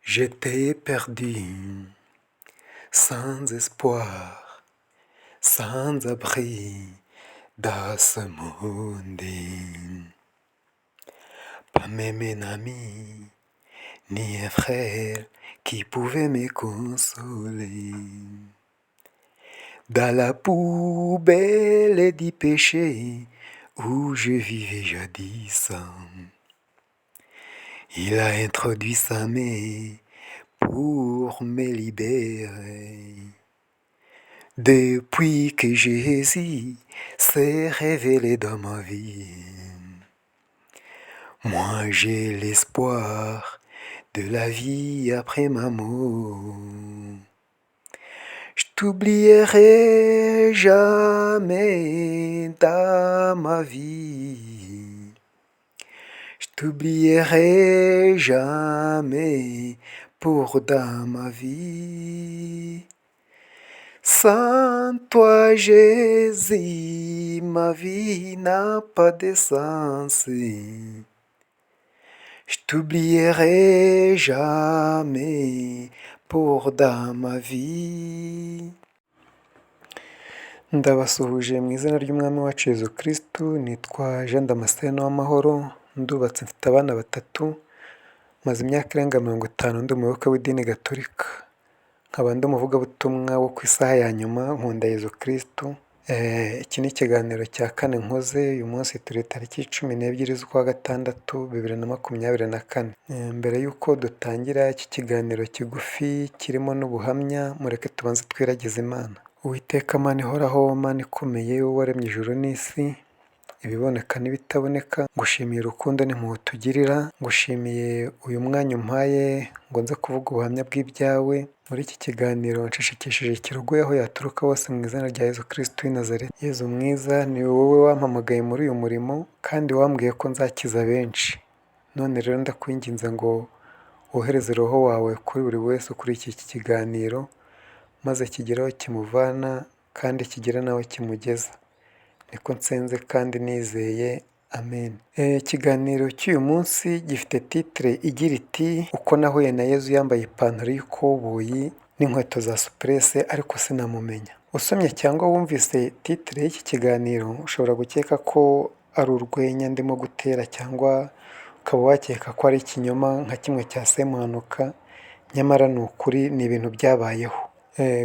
J'étais perdu, sans espoir, sans abri dans ce monde. Pas même un ami, ni un frère qui pouvait me consoler. Dans la poubelle du péché où je vivais jadis, il a introduit sa main pour me libérer. Depuis que Jésus s'est révélé dans ma vie, moi j'ai l'espoir de la vie après ma mort. Je t'oublierai jamais dans ma vie. Je t'oublierai jamais pour dans ma vie. Sans toi, Jésus, ma vie n'a pas de sens. Je t'oublierai jamais pour dans ma vie. Ndabasuhuje mu izina ry'umwami wacu Yezu Kristu, nitwa Jean Damascene Uwamahoro, ndubatse mfite abana batatu, maze imyaka irenga 50 ndi umuyoboke w'idini Gatolika. Nkaba ndi umuvugabutumwa wo ku isaha ya nyuma, nkunda Yezu Kristu. Iki ni ikiganiro cya kane nkoze, uyu munsi turi tariki 12 z'ukwa gatandatu 2024. Mbere y'uko dutangira iki kiganiro kigufi kirimo n'ubuhamya, mureke tubanze twiragize Imana. Uwiteka Mana ihoraho, Mana ikomeye, wowe waremye ijuru n'isi, ibiboneka n'ibitaboneka, ngushimiye urukundo n'impuhwe utugirira, ngushimiye uyu mwanya umpaye ngo nze kuvuga ubuhamya bw'ibyawe. Muri iki kiganiro nshishikishije ikirogoye aho yaturuka hose mu izina rya Yezu Kristu w'i Nazareti. Yezu mwiza, ni wowe wampamagaye muri uyu murimo kandi wambwiye ko nzakiza benshi. None rero ndakwinginze ngo wohereze roho wawe kuri buri wese ukuri iki kiganiro, maze kigere aho kimuvana kandi kigere n'aho kimugeza. Niko nsenze kandi nizeye, amen. Ikiganiro cy'uyu munsi gifite titire igira iti uko nahuye na Yezu yambaye ipantaro y'ikoboyi n'inkweto za supurese ariko sinamumenya. Usomye cyangwa wumvise titire y'iki kiganiro ushobora gukeka ko ari urwenya ndimo gutera, cyangwa ukaba wakeka ko ari ikinyoma nka kimwe cya Semuhanuka, nyamara ni ukuri, ni ibintu byabayeho.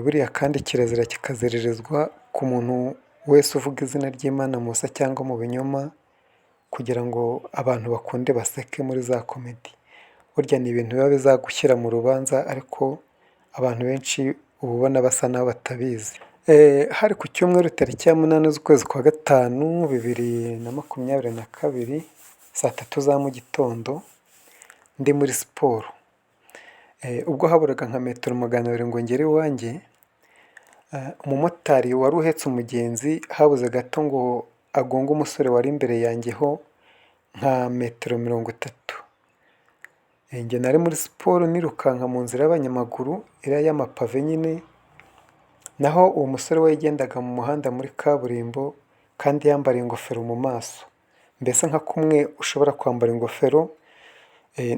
Buriya kandi kirazira kikazererezwa ku muntu wese uvuga izina ry'Imana mu busa cyangwa mu binyoma kugira ngo abantu bakunde baseke muri za komedi. Burya ni ibintu biba bizagushyira mu rubanza, ariko abantu benshi uba ubona basa n'aho batabizi. Hari ku cyumweru tariki ya 8 z'ukwezi kwa gatanu 2022 saa 3 za mu gitondo, ndi muri siporo. Ubwo haburaga nka metero 200 ngo ngere iwanjye, umumotari wari uhetse umugenzi habuze gato ngo agonge umusore wari imbere yanjye ho nka metero 30. Njye nari muri siporo nirukanka mu nzira y'abanyamaguru iriya y'amapave nyine, naho uwo musore we yagendaga mu muhanda muri kaburimbo kandi yambariye ingofero mu maso, mbese nka kumwe ushobora kwambara ingofero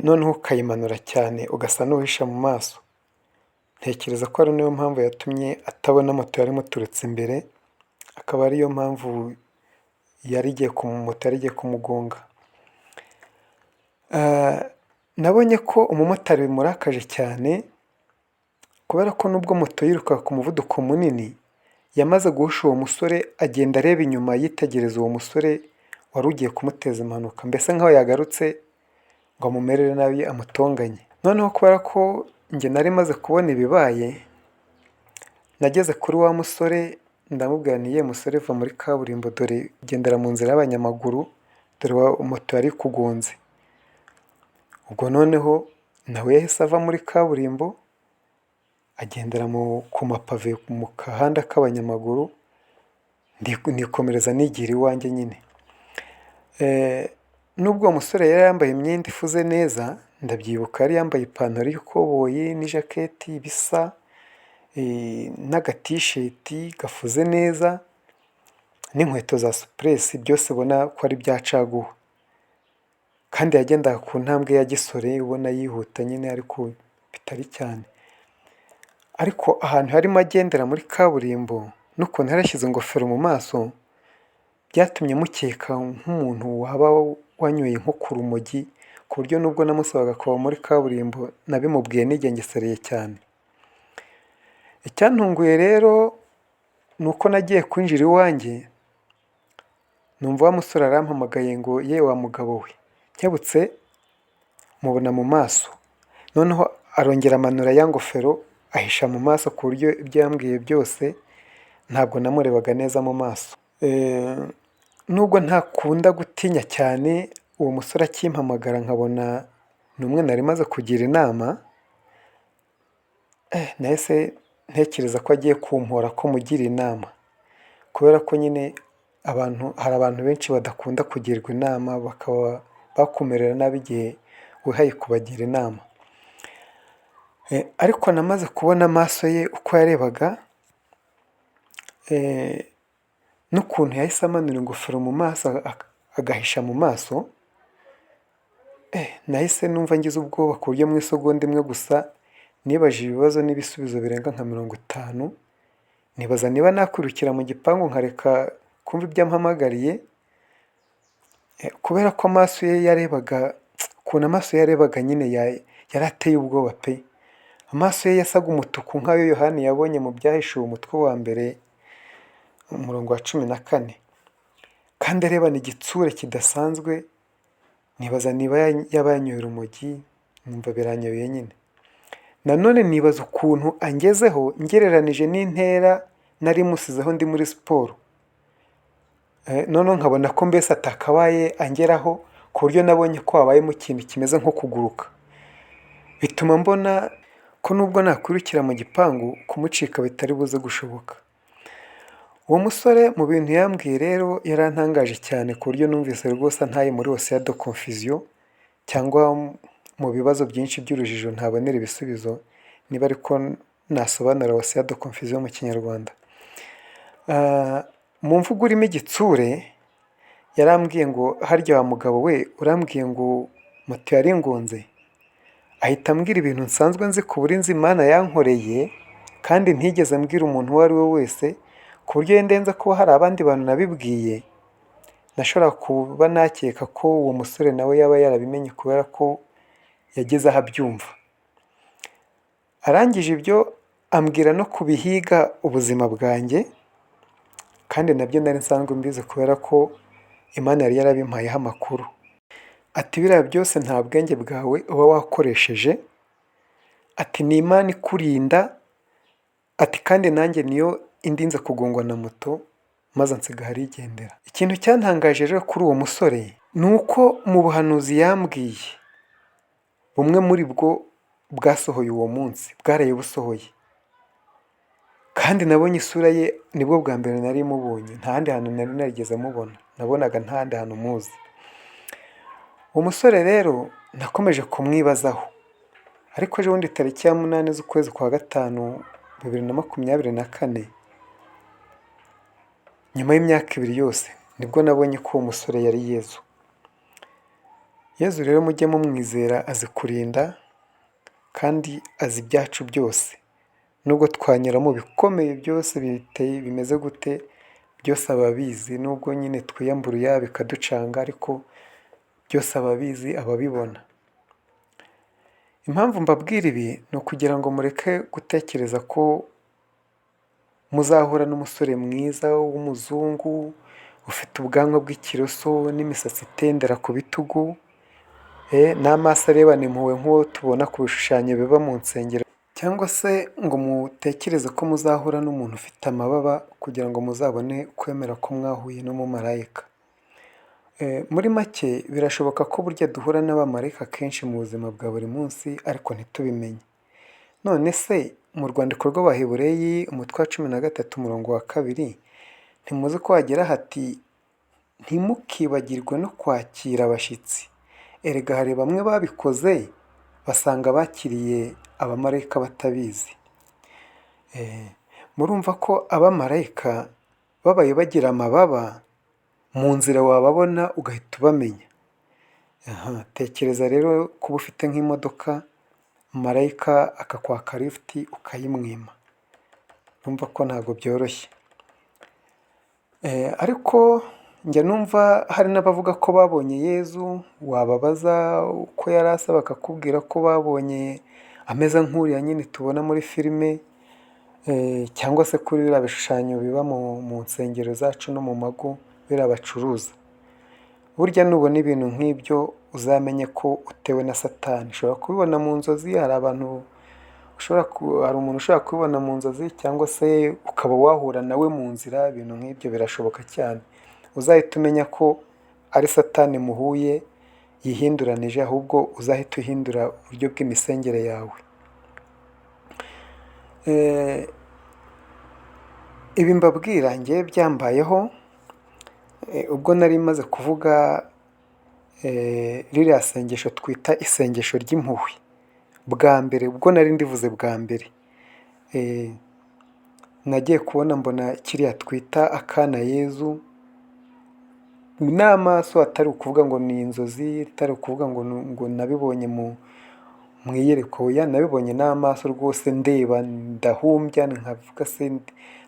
noneho ukayimanura cyane ugasa n'uhisha mu maso. Ntekereza ko ari niyo mpamvu yatumye atabona moto yari imuturutse imbere, akaba ariyo mpamvu moto yari igiye kumugonga. Nabonye ko umumotari bimurakaje cyane, kubera ko nubwo moto yiruka ku muvuduko munini, yamaze guhusha uwo musore agenda areba inyuma yitegereza uwo musore wari ugiye kumuteza impanuka, mbese nk'aho yagarutse ngo amumerere nabi amutonganye. Noneho kubera ko njye nari maze kubona ibibaye, nageze kuri wa musore ndamubwira nti ye musore va muri kaburimbo, dore gendera mu nzira y'abanyamaguru, dore moto yari ikugonze. Ubwo noneho nawe yahise ava muri kaburimbo agendera ku mapave mu kahanda k'abanyamaguru, nikomereza nigira iwanjye nyine. Nubwo uwo musore yari yambaye imyenda ifuze neza, ndabyibuka yari yambaye ipantaro y'ikoboyi n'ijaketi bisa, n'agatisheti gafuze neza n'inkweto za supuresi, byose ubona ko ari bya caguwa. kandi yagendaga ku ntambwe ya gisore ubona yihuta nyine, ariko bitari cyane, ariko ahantu yarimo agendera muri kaburimbo n'ukuntu yari yashyize ingofero mu maso byatumye mukeka nk'umuntu waba wanyoye nko ku rumogi, ku buryo nubwo namusabaga kuva muri kaburimbo nabimubwiye nigengesereye cyane. Icyantunguye rero ni uko nagiye kwinjira iwanjye numva wa musore arampamagaye ngo ye wa mugabo we, nkebutse mubona mu maso, noneho arongera amanura ya ngofero ahisha mu maso ku buryo ibyo yambwiye byose ntabwo namurebaga neza mu maso. Nubwo ntakunda gutinya cyane, uwo musore akimpamagara nkabona ni umwe nari maze kugira inama, nahise ntekereza ko agiye kumpora ko mugira inama, kubera ko nyine hari abantu benshi badakunda kugirwa inama bakaba bakumerera nabi igihe wihaye kubagira inama. Ariko namaze kubona amaso ye uko yarebaga n'ukuntu yahise amanura ingofero mu maso agahisha mu maso, nahise numva ngize ubwoba ku buryo mu isegonda imwe gusa nibajije ibibazo n'ibisubizo birenga nka 50, nibaza niba nakwirukira mu gipangu nkareka kumva ibyo ampamagariye, kubera ko amaso ye yarebaga, ukuntu amaso ye yarebaga nyine yari ateye ubwoba pe. Amaso ye yasaga umutuku nk'ayo Yohani yabonye mu byahishuwe umutwe wa mbere umurongo wa 14, kandi arebana igitsure kidasanzwe, nibaza niba yaba yanyoye urumogi, numva biranyobeye nyine. Nanone nibaza ukuntu angezeho ngereranije n'intera nari musizeho ndi muri siporo, noneho nkabona ko mbese atakabaye angeraho, ku buryo nabonye ko habayemo ikintu kimeze nko kuguruka, bituma mbona ko nubwo nakwirukira mu gipangu kumucika bitari buze gushoboka. Uwo musore mu bintu yambwiye rero yarantangaje cyane ku buryo numvise rwose ntaye muri Ocean de Confusion, cyangwa mu bibazo byinshi by'urujijo ntabonera ibisubizo, niba ariko nasobanura Ocean de Confusion mu kinyarwanda. Mu mvugo urimo igitsure yarambwiye ngo harya wa mugabo we urambwiye ngo moto yari ingonze, ahita ambwira ibintu nsanzwe nzi ku burinzi Imana yankoreye kandi ntigeze mbwira umuntu uwo ari we wese, ku buryo yendenza kuba hari abandi bantu nabibwiye, nashobora kuba nakeka ko uwo musore nawe yaba yarabimenye kubera ko yageze aho abyumva. Arangije ibyo ambwira no kubihiga ubuzima bwanjye, kandi nabyo nari nsanzwe mbizi kubera ko Imana yari yarabimpayeho amakuru. Ati biriya byose nta bwenge bwawe uba wakoresheje, ati ni Imana ikurinda, ati kandi nanjye niyo indinze kugongwa na moto maze nsiga harigendera. Ikintu cyantangaje rero kuri uwo musore ni uko mu buhanuzi yambwiye bumwe muri bwo bwasohoye uwo munsi, bwaraye busohoye, kandi nabonye isura ye nibwo bwa mbere nari mubonye, nta handi hantu nari narigeze mubona, nabonaga nta handi hantu muzi. Uwo musore rero nakomeje kumwibazaho, ariko ejo bundi tariki ya 8 z'ukwezi kwa gatanu 2024, nyuma y'imyaka 2 yose nibwo nabonye ko uwo musore yari Yezu. Yezu rero mujye mumwizera, azi kurinda kandi azi ibyacu byose, nubwo twanyura mu bikomeye byose bimeze gute, byose aba abizi, nubwo nyine twiyambura uyabo bikaducanga, ariko byose aba abizi, ababibona. Impamvu mbabwira ibi ni ukugira ngo mureke gutekereza ko muzahura n'umusore mwiza w'umuzungu ufite ubwanwa bw'ikiroso n'imisatsi itendera ku bitugu, n'amaso arebana impuhwe nk'uwo tubona ku bishushanyo biba mu nsengero, cyangwa se ngo mutekereze ko muzahura n'umuntu ufite amababa kugira ngo muzabone kwemera ko mwahuye n'umumarayika. Muri make birashoboka ko burya duhura n'abamarayika kenshi mu buzima bwa buri munsi ariko ntitubimenye. None se mu rwandiko rw'Abahebureyi umutwe wa 13 umurongo wa 2 ntimuzi ko hagira hati ntimukibagirwe no kwakira abashyitsi, erega hari bamwe babikoze basanga bakiriye abamarayika batabizi. Murumva ko abamarayika babaye bagira amababa, mu nzira wababona ugahita ubamenya. Tekereza rero kuba ufite nk'imodoka marayika akakwaka lifuti ukayimwima. Urumva ko ntabwo byoroshye. Ariko njya numva hari n'abavuga ko babonye Yezu, wababaza uko yari asa bakakubwira ko babonye ameze nk'uriya nyine tubona muri filime, cyangwa se kuri biriya bishushanyo biba mu nsengero zacu no mu mago biriya bacuruza. Burya nubona ibintu nk'ibyo uzamenye ko utewe na Satani. Ushobora kubibona mu nzozi, hari umuntu ushobora kubibona mu nzozi, cyangwa se ukaba wahura nawe mu nzira. Ibintu nk'ibyo birashoboka cyane. Uzahita umenya ko ari Satani muhuye yihinduranije, ahubwo uzahita uhindura uburyo bw'imisengere yawe. Ibi mbabwira njye byambayeho ubwo nari maze kuvuga ririya sengesho twita isengesho ry'impuhwe bwa mbere, ubwo nari ndivuze bwa mbere. Nagiye kubona mbona kiriya twita akana Yezu n'amaso, atari ukuvuga ngo ni inzozi, atari ukuvuga ngo nabibonye mu iyerekwa. Oya, nabibonye n'amaso rwose, ndeba ndahumbya nkavuga se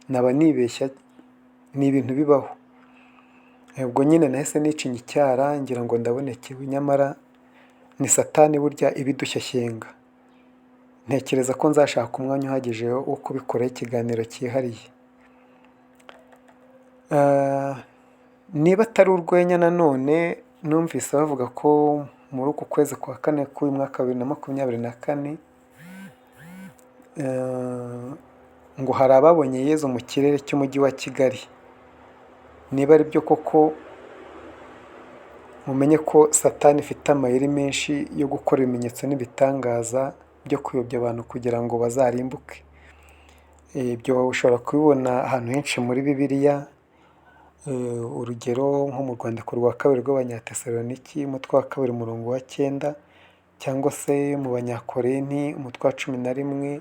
naba nibeshya, ni ibintu bibaho. Ubwo nyine nahise nicinya icyara ngira ngo ndabonekewe, nyamara ni Satani burya ibidushyashyenga. Ntekereza ko nzashaka umwanya uhagije wo kubikoraho ikiganiro cyihariye. Niba atari urwenya, nanone numvise bavuga ko muri uku kwezi kwa kane k'uyu mwaka 2024 ngo hari ababonye Yezu mu kirere cy'umujyi wa Kigali. Niba ari byo koko, mumenye ko Satani ifite amayeri menshi yo gukora ibimenyetso n'ibitangaza byo kuyobya abantu kugira ngo bazarimbuke. Ibyo ushobora kubibona ahantu henshi muri Bibiliya. Urugero nko mu rwandiko rwa kabiri rw'Abanyatesaloniki umutwe wa 2 umurongo wa 9, cyangwa se mu Banyakorinti umutwe wa 11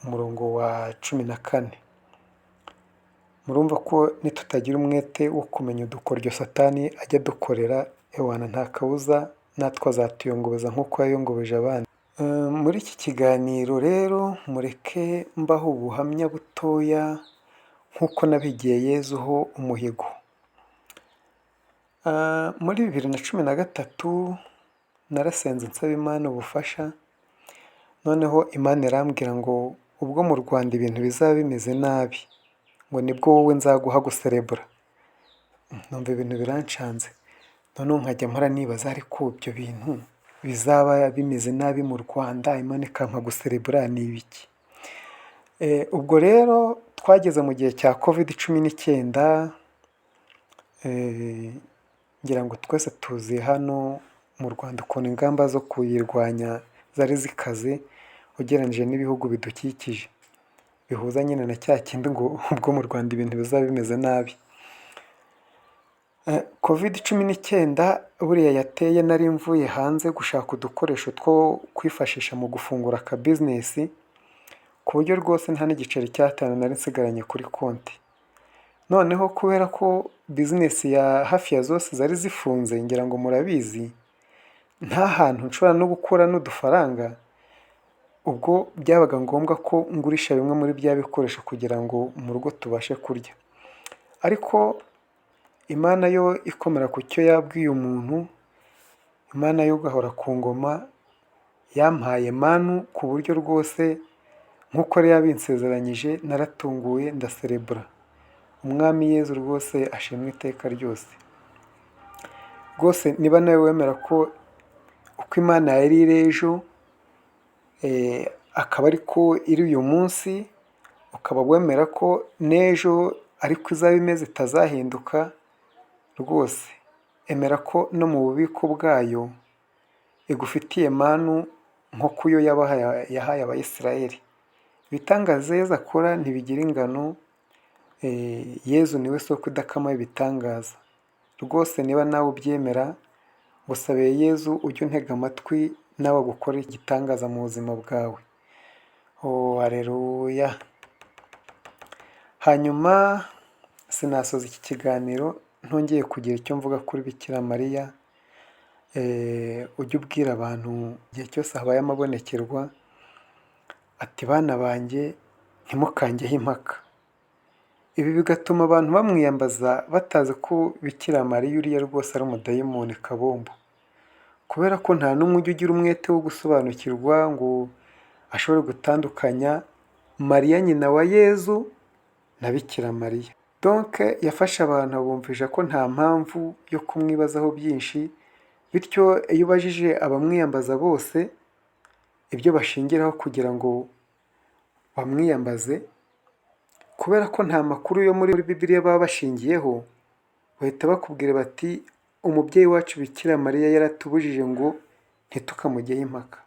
umurongo wa 14. Murumva ko nitutagira umwete wo kumenya udukoryo Satani ajya dukorera, ewana nta kabuza natwe azatuyongoza nk'uko yayongobeje abandi. Muri iki kiganiro rero mureke mbaho ubuhamya butoya nk'uko nabigiye Yezuho umuhigo. Muri 2013 narasenze nsaba Imana ubufasha, noneho Imana irambwira ngo ubwo mu Rwanda ibintu bizaba bimeze nabi, ngo nibwo wowe nzaguha guserebura. Numva ibintu birancanze, noneho nkajya mpora nibaza ariko ibyo bintu bizaba bimeze nabi mu Rwanda, Imana ikampa guserebura ni ibiki? Ubwo rero twageze mu gihe cya COVID-19, ngira ngo twese tuzi hano mu Rwanda ukuntu ingamba zo kuyirwanya zari zikaze ugereranyije n'ibihugu bidukikije. Bihuza nyine na cya kindi ngo ubwo mu Rwanda ibintu bizaba bimeze nabi. COVID-19 buriya yateye nari mvuye hanze gushaka udukoresho two kwifashisha mu gufungura aka business, ku buryo rwose nta n'igiceri cy'atanu nari nsigaranye kuri konti. Noneho kubera ko business ya hafi ya zose zari zifunze, ngira ngo murabizi, nta hantu nshobora no gukura n'udufaranga. Ubwo byabaga ngombwa ko ngurisha bimwe muri bya bikoresho kugira ngo mu rugo tubashe kurya. Ariko Imana yo ikomera ku cyo yabwiye umuntu, Imana yo gahora ku ngoma, yampaye manu ku buryo rwose nk'uko yari yabinsezeranyije naratunguye ndaserebura. Umwami Yezu rwose ashimwe iteka ryose. Rwose niba nawe wemera ko uko Imana yari iri ejo akaba ariko iri uyu munsi, ukaba wemera ko n'ejo ariko izaba imeze itazahinduka, rwose emera ko no mu bubiko bwayo igufitiye manu nko kuyo yahaye Abayisiraheli. Ibitangaza Yezu akora ntibigira ingano. Yezu niwe soko idakama ibitangaza. Rwose niba nawe ubyemera, ngusabiye Yezu ujye untega amatwi nawe gukorera igitangaza mu buzima bwawe. Haleluya. Hanyuma sinasoza iki kiganiro ntongeye kugira icyo mvuga kuri Bikira Mariya. ujye ubwira abantu igihe cyose habaye amabonekerwa ati bana banjye ntimukangeho impaka. Ibi bigatuma abantu bamwiyambaza batazi ko Bikira Mariya uriya rwose ari umudayimoni kabombo, kubera ko nta n'umwe ujya ugira umwete wo gusobanukirwa ngo ashobore gutandukanya Mariya nyina wa Yezu na Bikira Mariya. Donc yafashe abantu abumvisha ko nta mpamvu yo kumwibazaho byinshi, bityo iyo ubajije abamwiyambaza bose ibyo bashingiraho kugira ngo bamwiyambaze, kubera ko nta makuru yo muri Bibiliya baba bashingiyeho, bahita bakubwira bati umubyeyi wacu Bikira Mariya yaratubujije ngo ntitukamugeho impaka.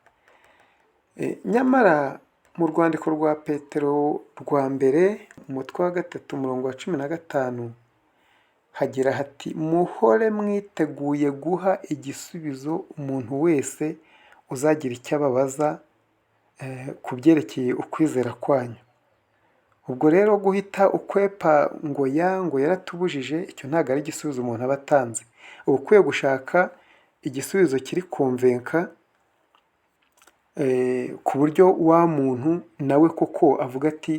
Nyamara mu rwandiko rwa Petero rwa mbere umutwe wa 3 umurongo wa 15 hagira hati muhore mwiteguye guha igisubizo umuntu wese uzagira icyo ababaza ku byerekeye ukwizera kwanyu. Ubwo rero guhita ukwepa ngo yaratubujije, icyo ntabwo ari igisubizo umuntu aba atanze. Uba ukwiye gushaka igisubizo kiri konvenka, ku buryo wa muntu nawe koko avuga ati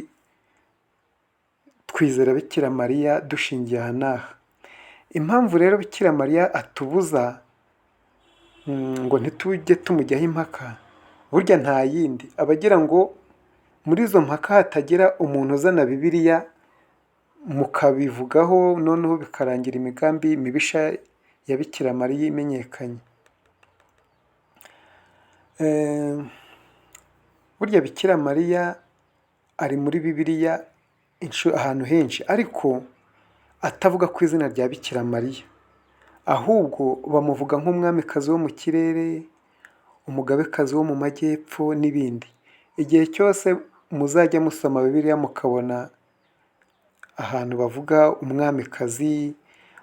twizera Bikira Mariya dushingiye aha n'aha. Impamvu rero Bikira Mariya atubuza ngo ntitujye tumujyaho impaka, burya nta yindi, abagira ngo muri izo mpaka hatagira umuntu uzana Bibiliya mukabivugaho noneho bikarangira imigambi mibisha ya Bikira Mariya imenyekanye. Burya Bikira Mariya ari muri Bibiliya ahantu henshi, ariko atavuga ku izina rya Bikira Mariya, ahubwo bamuvuga nk'umwamikazi wo mu kirere, umugabekazi wo mu majyepfo n'ibindi. Igihe cyose muzajya musoma Bibiliya mukabona ahantu bavuga umwamikazi,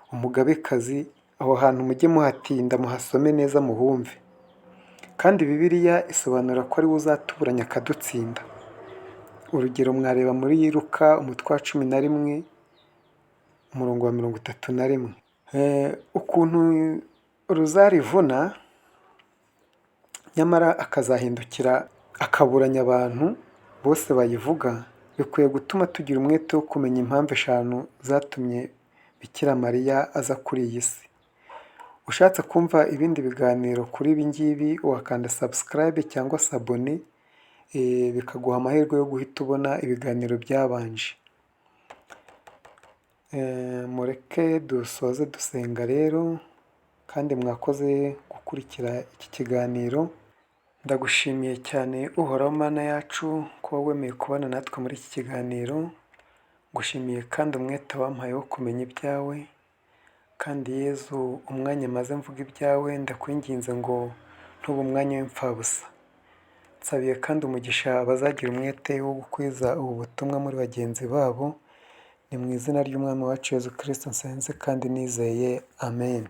umugabekazi, aho hantu mujye muhatinda muhasome neza muhumve. Kandi Bibiliya isobanura ko ari we uzatuburanya akadutsinda. Urugero mwareba muri Luka umutwe wa 11 umurongo wa 31. Ukuntu ruzarivuna nyamara akazahindukira akaburanya abantu bose bayivuga, bikwiye gutuma tugira umwete wo kumenya impamvu 5 zatumye Bikira Mariya aza kuri iyi si. Ushatse kumva ibindi biganiro kuri ibi ngibi wakanda subscribe cyangwa se abone, bikaguha amahirwe yo guhita ubona ibiganiro byabanje. Mureke dusoze dusenga rero, kandi mwakoze gukurikira iki kiganiro. Ndagushimiye cyane uhoraho Mana yacu kuba wemeye kubana natwe muri iki kiganiro. Ngushimiye kandi umwete wampaye wo kumenya ibyawe, kandi Yezu umwanya maze mvuga ibyawe ndakwinginze ngo ntube umwanya w'imfabusa. Nsabiye kandi umugisha abazagira umwete wo gukwiza ubu butumwa muri bagenzi babo. Ni mu izina ry'Umwami wacu Yezu Kristo nsenze kandi nizeye, amen.